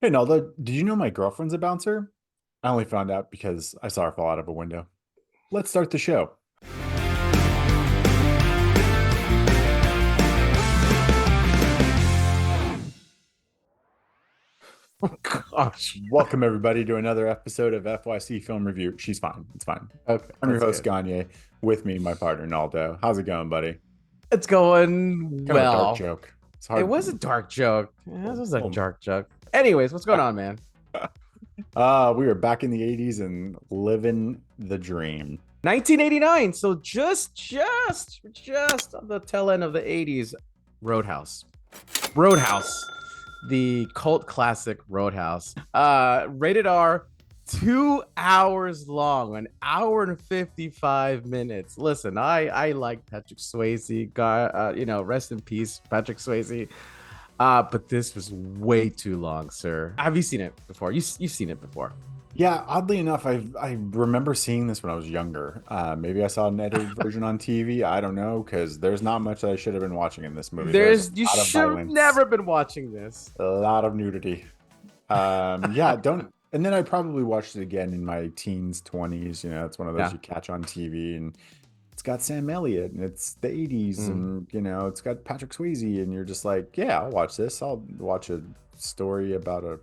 Hey, Nalda, did you know my girlfriend's a bouncer? I only found out because I saw her fall out of a window. Let's start the show. Oh gosh. Welcome, everybody, to another episode of FYC Film Review. She's fine. It's fine. Okay, I'm your that's host, good. Gagne. With me, my partner, Naldo. How's it going, buddy? It's going Kind of a dark well. joke. It's It hard. was a dark joke. Yeah, this was a Well, dark joke. Anyways, what's going on, man? we were back in the 80s and living the dream. 1989. So just on the tail end of the 80s. Roadhouse. Roadhouse. The cult classic Roadhouse. Rated R, 2 hours long, an hour and 55 minutes. Listen, I like Patrick Swayze. God, rest in peace, Patrick Swayze. But this was way too long, sir. Have you seen it before? You've seen it before. Yeah, oddly enough, I remember seeing this when I was younger. Maybe I saw an edited version on TV. I don't know, because there's not much that I should have been watching in this movie. There's a You lot of should have violence, never been watching this. a lot of nudity. Yeah, don't. And then I probably watched it again in my teens, 20s. It's one of those Yeah. you catch on TV, and it's got Sam Elliott, and it's the 80s, Mm. and it's got Patrick Swayze, and you're just like, yeah, I'll watch this. I'll watch a story about a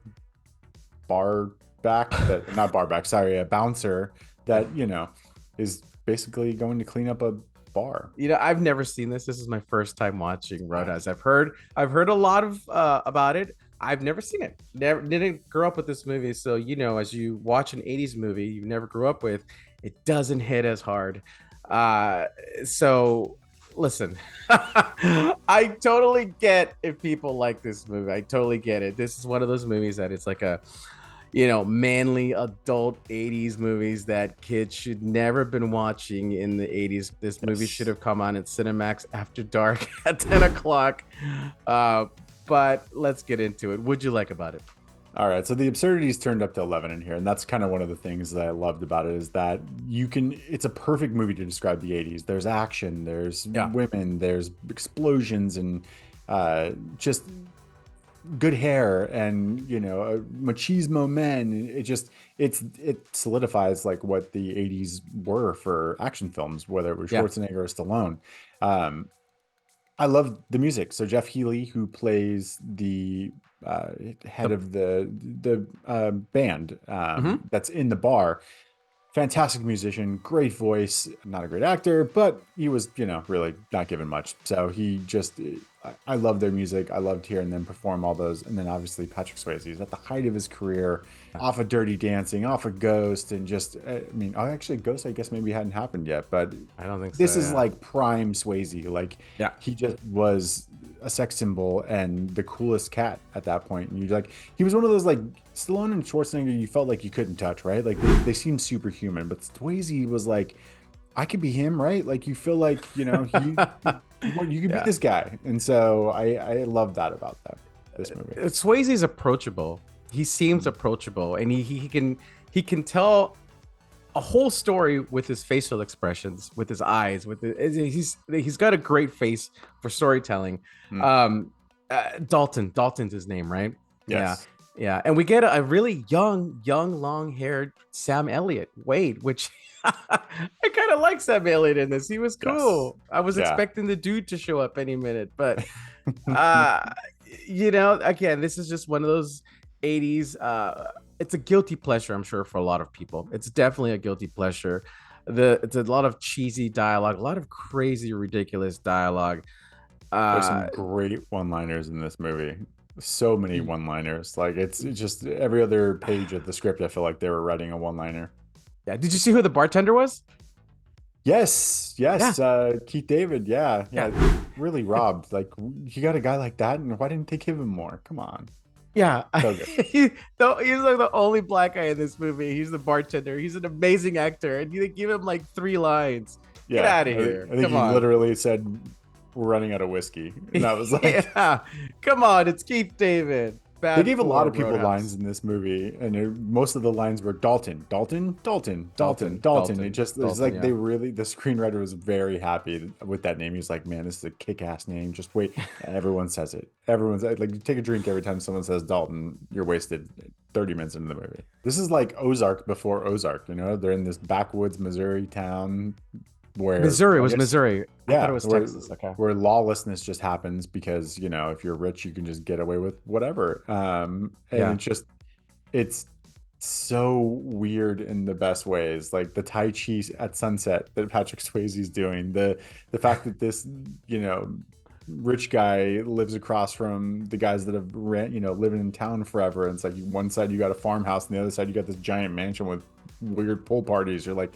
bar back that not bar back, sorry, a bouncer that, is basically going to clean up a bar. I've never seen this. This is my first time watching Roadhouse. I've heard a lot of about it. I've never seen it. Never didn't grow up with this movie. So, as you watch an 80s movie you never grew up with, it doesn't hit as hard. So listen, I totally get if people like this movie. I totally get it. This is one of those movies that it's like a manly adult 80s movies that kids should never have been watching in the 80s. This movie should have come on at Cinemax after dark at 10 o'clock. But let's get into it. What'd you like about it? All right, so the absurdities turned up to 11 in here, and that's kind of one of the things that I loved about it is that it's a perfect movie to describe the 80s. There's action, there's Yeah. women, there's explosions, and just good hair, and machismo men. It solidifies like what the 80s were for action films, whether it was Yeah. Schwarzenegger or Stallone. um I love the music. So Jeff Healey, who plays the head The, of the band, Mhm. that's in the bar, fantastic musician, great voice, not a great actor, but he was, really not given much. So he just, I love their music. I loved hearing them perform all those. And then obviously Patrick Swayze is at the height of his career, off of Dirty Dancing, off of Ghost, and just, I mean, oh, actually Ghost, I guess maybe hadn't happened yet, but I don't think so. this is Yeah. like prime Swayze. Like Yeah. he just was a sex symbol and the coolest cat at that point. And you like, he was one of those like Stallone and Schwarzenegger you felt like you couldn't touch, right? Like they seemed superhuman, but Swayze was like, I could be him, right? Like you feel like, you could be Yeah. this guy. And so I love that about this movie. Swayze's approachable. He seems approachable, and he can tell a whole story with his facial expressions, with his eyes, he's got a great face for storytelling. Mm. Dalton's his name, right? Yes. Yeah, and we get a really young, long-haired Sam Elliott, Wade, which I kind of like Sam Elliott in this. He was cool. Yes. I was Yeah. expecting the dude to show up any minute, but again, this is just one of those 80s. It's a guilty pleasure, I'm sure, for a lot of people. It's definitely a guilty pleasure. It's a lot of cheesy dialogue, a lot of crazy, ridiculous dialogue. There's some Uh, great one-liners in this movie. So many one-liners. Like it's just every other page of the script, I feel like they were writing a one-liner. yeah. Did you see who the bartender was? Yes, Yeah. yes, Keith David, yeah, Yeah. really robbed. Like you got a guy like that, and why didn't they give him more? Come on. Yeah. So good. He's like the only black guy in this movie. He's the bartender. He's an amazing actor, and you give him like 3 lines. Get Yeah, out of here. I think Come he on. literally said, "We're running out of whiskey," and that was like, Yeah. Come on. It's Keith David. They bad gave a lot for of people lines Roadhouse. in this movie, and most of the lines were Dalton, Dalton, Dalton, Dalton, Dalton, Dalton. Dalton, It's Dalton. like Yeah. they really, the screenwriter was very happy with that name. He was like, man, this is a kick-ass name. Just wait. And everyone says it. Everyone's like, you take a drink every time someone says Dalton, you're wasted 30 minutes into the movie. This is like Ozark before Ozark, you know? They're in this backwoods Missouri town where Missouri I was guess Missouri. I thought it yeah, was Texas. Okay. where lawlessness just happens because, if you're rich, you can just get away with whatever. And Yeah. it's so weird in the best ways. Like the Tai Chi at sunset that Patrick Swayze's doing, the fact that this, you know, rich guy lives across from the guys that have living in town forever. And it's like one side you got a farmhouse, and the other side you got this giant mansion with weird pool parties. You're like,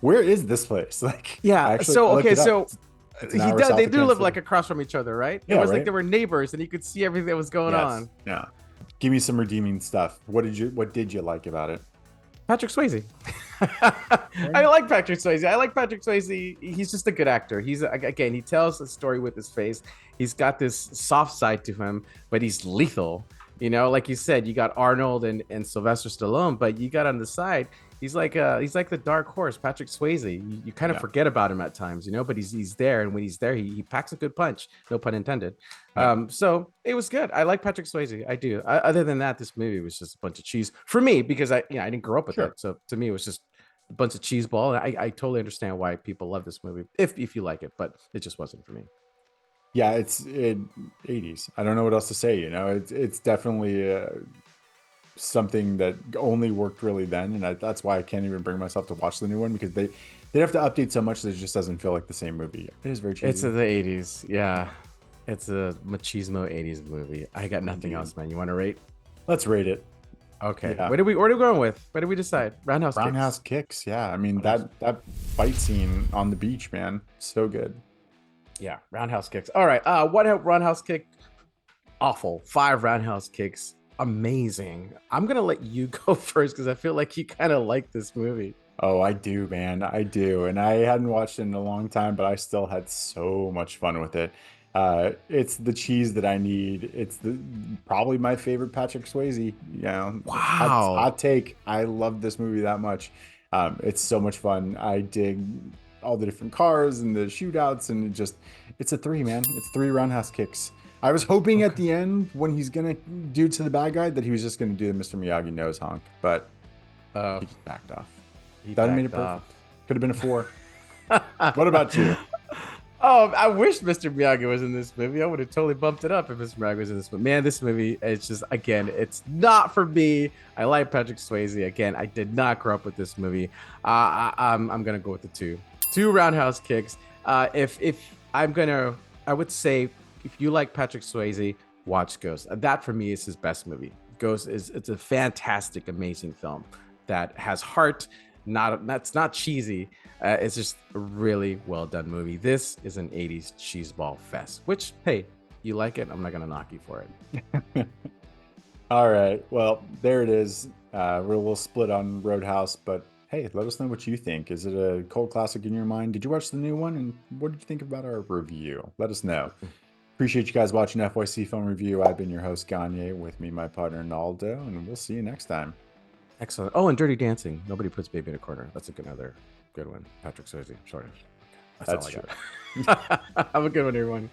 where is this place? Like, Yeah. I So looked okay. it up. So It's an he hour does. south They of do Kansas live City. like across from each other, right? It Yeah, was like right. they were neighbors, and you could see everything that was going Yes. on. Yeah. Give me some redeeming stuff. What did you like about it? Patrick Swayze. I like Patrick Swayze. I like Patrick Swayze. He's just a good actor. Again, he tells a story with his face. He's got this soft side to him, but he's lethal. Like you said, you got Arnold and Sylvester Stallone, but you got on the side, he's like the dark horse, Patrick Swayze. You kind of forget about him at times, but he's there, and when he's there, he packs a good punch. No pun intended. Yeah. So it was good. I like Patrick Swayze. I do. Other than that, this movie was just a bunch of cheese for me because I didn't grow up with Sure. it. So to me, it was just a bunch of cheese ball. I totally understand why people love this movie if you like it, but it just wasn't for me. Yeah, it's 80s. I don't know what else to say. It's definitely something that only worked really then, and that's why I can't even bring myself to watch the new one because they have to update so much that it just doesn't feel like the same movie. It is very cheesy. It's the 80s. Yeah. It's a machismo 80s movie. I got nothing else, man. You want to rate? Let's rate it. Okay. Yeah. What are we going with? What did we decide? Roundhouse kicks. Yeah, I mean that fight scene on the beach, man, so good. Yeah, roundhouse kicks. All right. What roundhouse kick? Awful. 5 roundhouse kicks. Amazing. I'm gonna let you go first because I feel like you kind of like this movie. Oh, I do, man. I do. And I hadn't watched it in a long time, but I still had so much fun with it. It's the cheese that I need. It's probably my favorite Patrick Swayze. Wow. Hot take. I love this movie that much. It's so much fun. I dig all the different cars and the shootouts, and it's a 3, man. It's 3 roundhouse kicks. I was hoping at the end when he's gonna do to the bad guy that he was just gonna do the Mr. Miyagi nose honk, but he just backed off. That made it perfect. Could have been a 4. What about you? Oh, I wish Mr. Miyagi was in this movie. I would have totally bumped it up if Mr. Miyagi was in this movie. Man, this movie, it's just, again, it's not for me. I like Patrick Swayze. Again, I did not grow up with this movie. I'm going to go with the 2. 2 roundhouse kicks. I would say if you like Patrick Swayze, watch Ghost. That for me is his best movie. Ghost it's a fantastic, amazing film that has heart. That's not cheesy. It's just a really well done movie. This is an 80s cheeseball fest, which, hey, you like it, I'm not gonna knock you for it. All right, well, there it is. We're a little split on Roadhouse, but hey, let us know what you think. Is it a cult classic in your mind? Did you watch the new one, and what did you think about our review? Let us know. Appreciate you guys watching FYC Film Review. I've been your host, Gagne, with me, my partner, Naldo, and we'll see you next time. Excellent. Oh, and Dirty Dancing. Nobody puts baby in a corner. That's another good one. Patrick Swayze. Sorry. That's all I got. Have a good one, everyone.